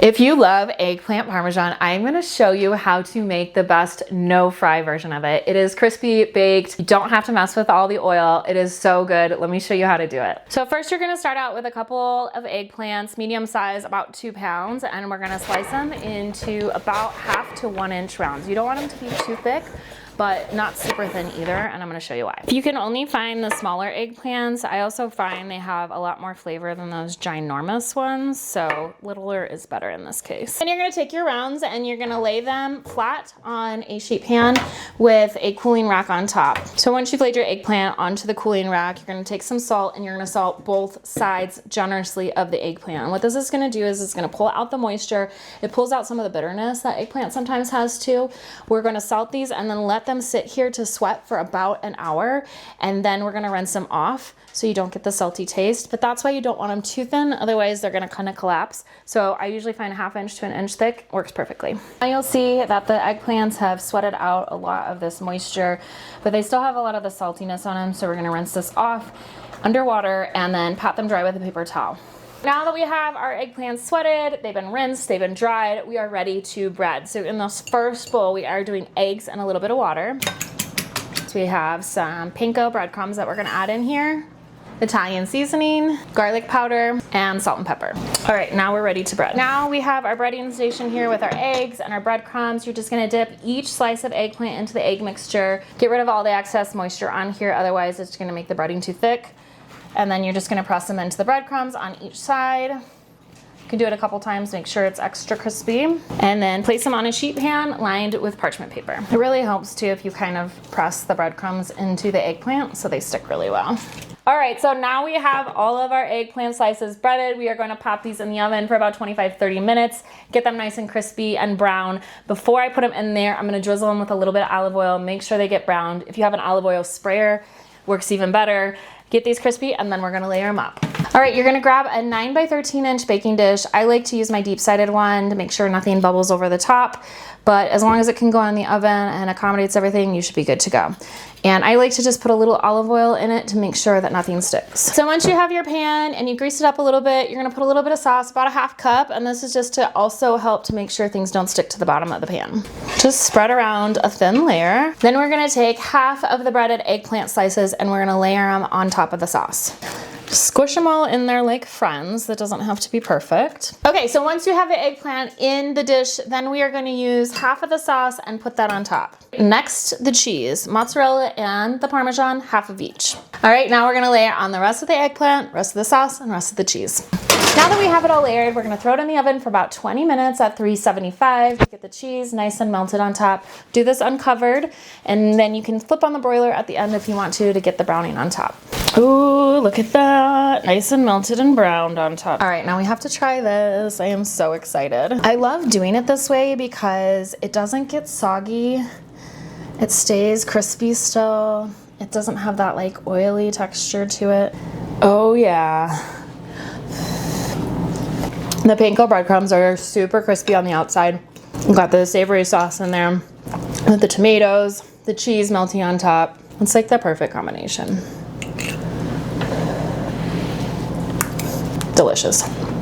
If you love eggplant parmesan, I'm gonna show you how to make the best no-fry version of it. It is crispy baked. You don't have to mess with all the oil. It is so good. Let me show you how to do it. So first you're gonna start out with a couple of eggplants, medium size, about 2 pounds, and we're gonna slice them into about 1/2 to 1 inch rounds. You don't want them to be too thick, but not super thin either, and I'm gonna show you why. If you can only find the smaller eggplants, I also find they have a lot more flavor than those ginormous ones, so littler is better in this case. And you're gonna take your rounds and you're gonna lay them flat on a sheet pan with a cooling rack on top. So once you've laid your eggplant onto the cooling rack, you're gonna take some salt and you're gonna salt both sides generously of the eggplant. And what this is gonna do is it's gonna pull out the moisture. It pulls out some of the bitterness that eggplant sometimes has too. We're gonna salt these and then let them sit here to sweat for about an hour, and then we're gonna rinse them off so you don't get the salty taste. But that's why you don't want them too thin, otherwise they're gonna kind of collapse. So I usually find 1/2 inch to 1 inch thick works perfectly. Now you'll see that the eggplants have sweated out a lot of this moisture, but they still have a lot of the saltiness on them, so we're gonna rinse this off underwater and then pat them dry with a paper towel. Now that we have our eggplants sweated, they've been rinsed, they've been dried, we are ready to bread. So in this first bowl, we are doing eggs and a little bit of water. So we have some panko breadcrumbs that we're gonna add in here, Italian seasoning, garlic powder, and salt and pepper. All right, now we're ready to bread. Now we have our breading station here with our eggs and our breadcrumbs. You're just gonna dip each slice of eggplant into the egg mixture. Get rid of all the excess moisture on here, otherwise it's gonna make the breading too thick. And then you're just gonna press them into the breadcrumbs on each side. You can do it a couple times, make sure it's extra crispy. And then place them on a sheet pan lined with parchment paper. It really helps too if you kind of press the breadcrumbs into the eggplant so they stick really well. All right, so now we have all of our eggplant slices breaded. We are going to pop these in the oven for about 25-30 minutes, get them nice and crispy and brown. Before I put them in there, I'm gonna drizzle them with a little bit of olive oil, make sure they get browned. If you have an olive oil sprayer, works even better. Get these crispy and then we're gonna layer them up. All right, you're gonna grab a 9 by 13 inch baking dish. I like to use my deep-sided one to make sure nothing bubbles over the top, but as long as it can go in the oven and accommodates everything, you should be good to go. And I like to just put a little olive oil in it to make sure that nothing sticks. So once you have your pan and you grease it up a little bit, you're gonna put a little bit of sauce, about a 1/2 cup, and this is just to also help to make sure things don't stick to the bottom of the pan. Just spread around a thin layer. Then we're gonna take 1/2 of the breaded eggplant slices and we're gonna layer them on top of the sauce. Squish them all in there like friends. That doesn't have to be perfect. Okay, so once you have the eggplant in the dish, then we are gonna use 1/2 of the sauce and put that on top. Next, the cheese, mozzarella and the Parmesan, 1/2 of each. All right, now we're gonna layer on the rest of the eggplant, rest of the sauce, and rest of the cheese. Now that we have it all layered, we're gonna throw it in the oven for about 20 minutes at 375 to get the cheese nice and melted on top. Do this uncovered, and then you can flip on the broiler at the end if you want to get the browning on top. Ooh, look at that. Nice and melted and browned on top. All right, now we have to try this. I am so excited. I love doing it this way because it doesn't get soggy. It stays crispy still. It doesn't have that like oily texture to it. Oh yeah. The panko breadcrumbs are super crispy on the outside. We've got the savory sauce in there with the tomatoes, the cheese melting on top. It's like the perfect combination. Delicious.